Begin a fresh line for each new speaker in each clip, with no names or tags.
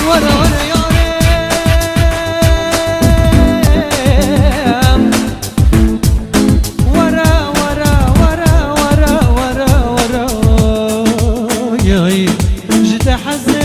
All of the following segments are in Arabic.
ورا ورا يارم ورا ورا ورا ورا ورا ورا ياي جد حزك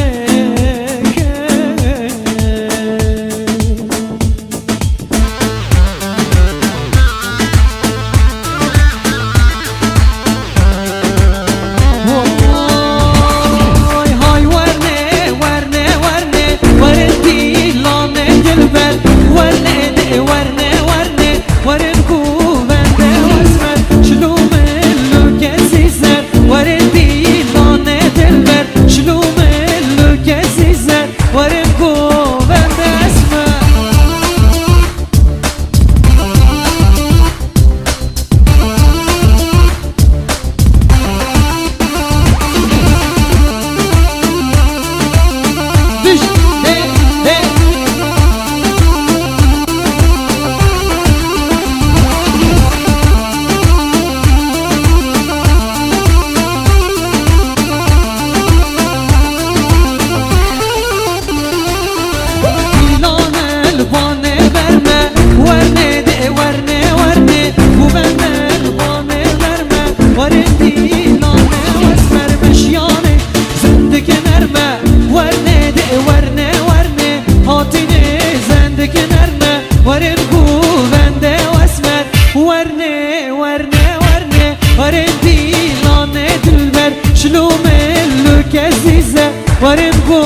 ورمكو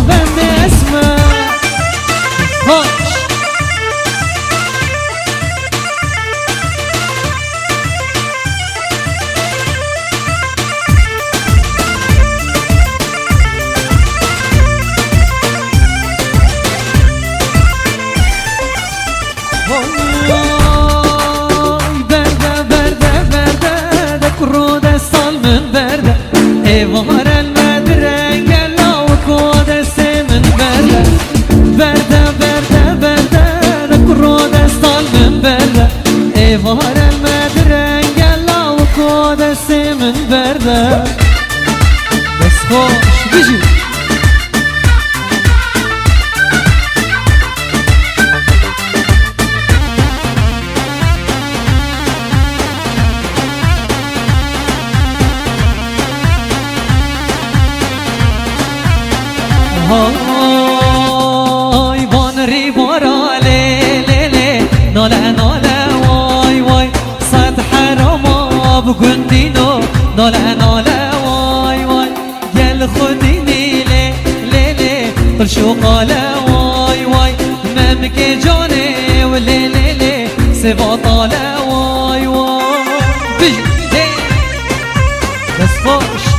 بند اسمه هاش برده برده برده دكرو دستال من برده ایوار ظهر المدرنج الله وكود السمن برده بس خوش بيجي هاي بان ريبورا لي لي لي نولا نولا بگندینو ناله ناله وای وای گل خودینی لی لی لی قرشو قاله وای وای ممک جانه و لی لی لی سوا طاله وای وای بجی بس خوش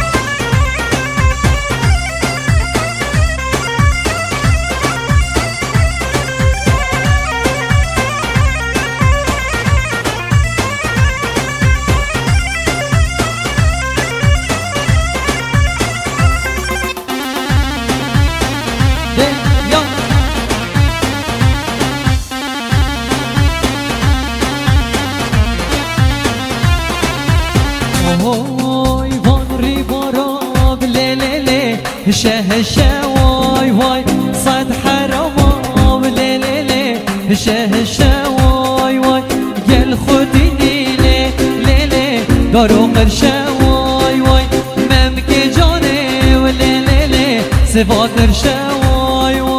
هشه هشه واي واي صد حرام لي لي لي هشه هشه واي واي قل خديني لي لي لي دارو قرشه واي واي ممك جاني ولي لي لي سوا قرشه واي واي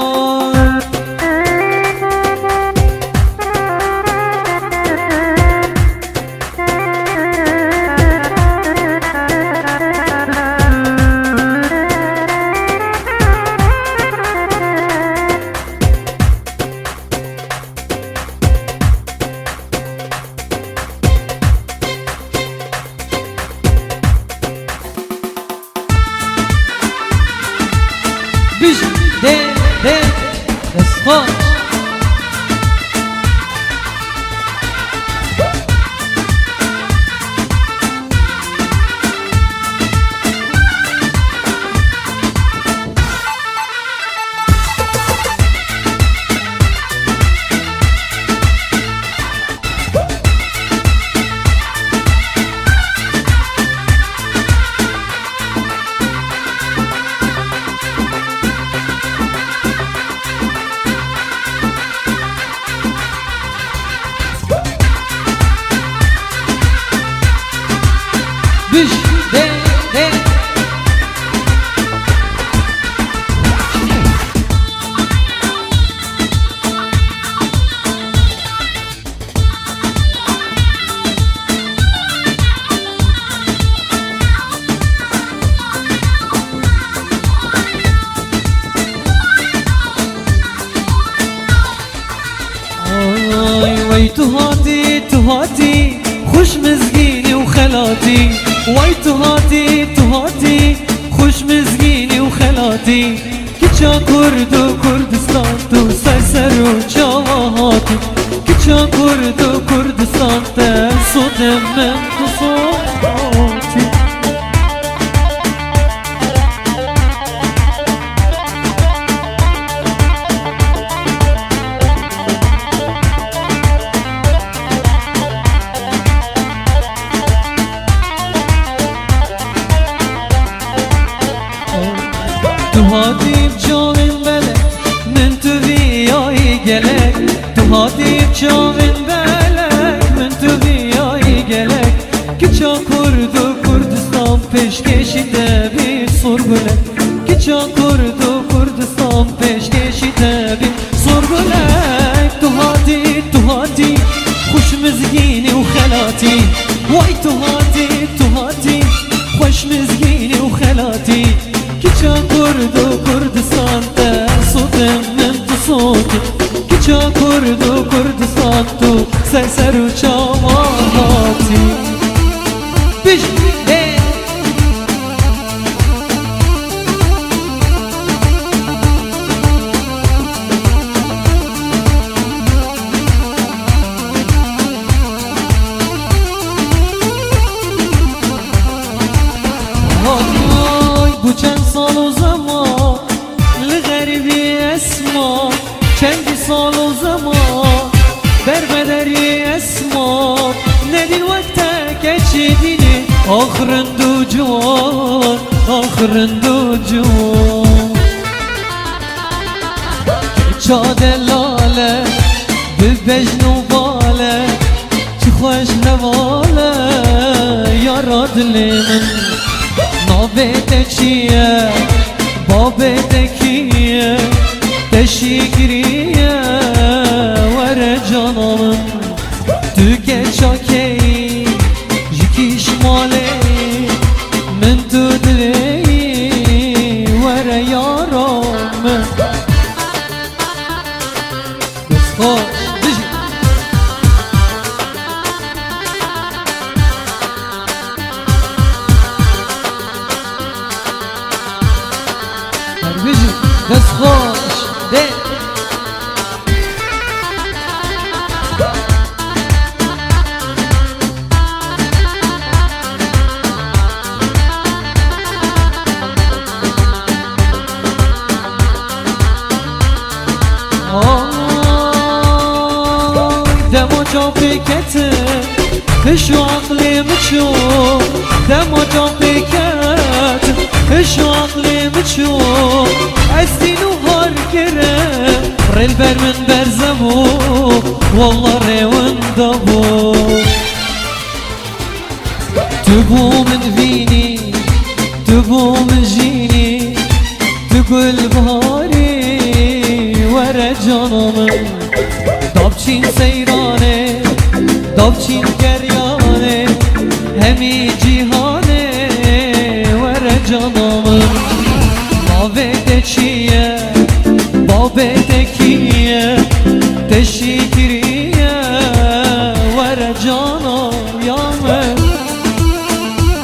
وای تو هاتی تو هاتی خوش مزگینی و خلاتی وای تو هاتی تو هاتی خوش مزگینی و خلاتی کچا کرد و کردستان تو سر و چاواتی کچا کرد و کردستان تر صدم من تو صوتی تو هاتی بجامن بلک من تو بیایی گلک تو هاتی بجامن بلک من تو بیایی گلک کچا کرد و کردستان پیش کشیده بی سرگلک کچا کرد و کردستان پیش کشیده بی سرگلک تو هاتی خوش مزگینی و خلاتی وای تو هاتی خوش مزگینی و خلاتی کچا کرد و کردستان تا صوتم من تو صوتی کچا کرد و کردستان تو سر و چاواتی بیش bu çend sal o zaman L'garibi esma Çendi sal o zaman Berbederi esma Nedin vakte geçidini Ahırındu cuan Ahırındu cuan Çade lale Bibejnu bale Çıkhoş nevale Yarad limin Nabete çiye, babete kiye, teşikriye, vere cananım. Tüke çakeyi, jikiş maleyi, min tu dileyi, vere yaram. Hoş, بس خوش ده دمو جا بکته هشو عقلی مچو دمو جا بکته هشو عقلی مچو عزينو هار كرم ريل بر من برزمو والله ريون دبو تبو من فيني تبو من جيني تقول بهاري ورا جانمم دابچين سيرانه دابچين كريانه همي جيهانه ورا جانمم Babete çiye, babete kiye, teşikriye, vere cana yame.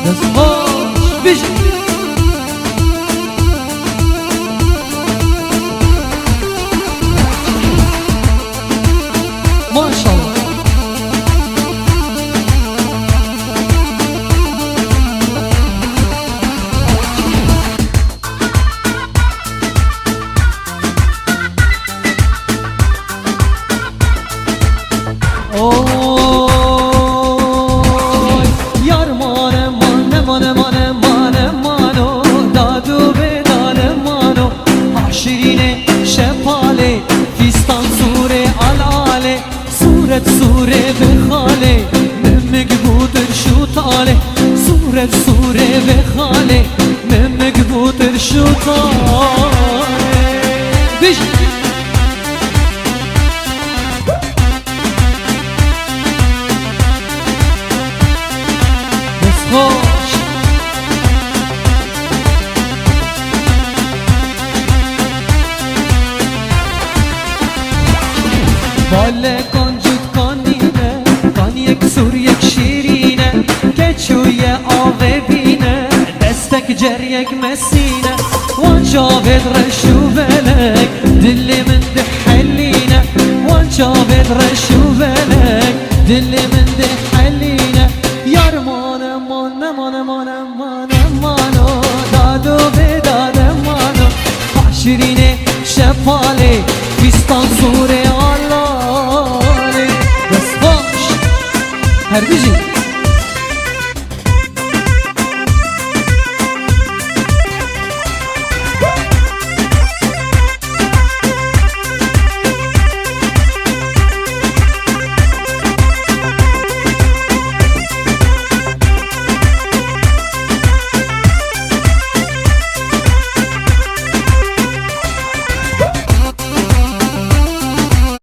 Deshoş biş. Maşallah. Oy yar mane mane mane mane mane mano dadu be dale mano aşirine şepale fistan sure alale suret sure be khale memmek budur şu tale suret sure be khale memmek budur şu tale biş خوش باله کن جد کنی دستك جريك مسينا وان شافت رشو بلك دلي من دحلينا وان شافت رشو بلك دلي من دحلينا يار مانا مانا مانا مانا مانا مانا دادو بداد مانا عشرين شفالي فيستان صوري الله بس باش هردجي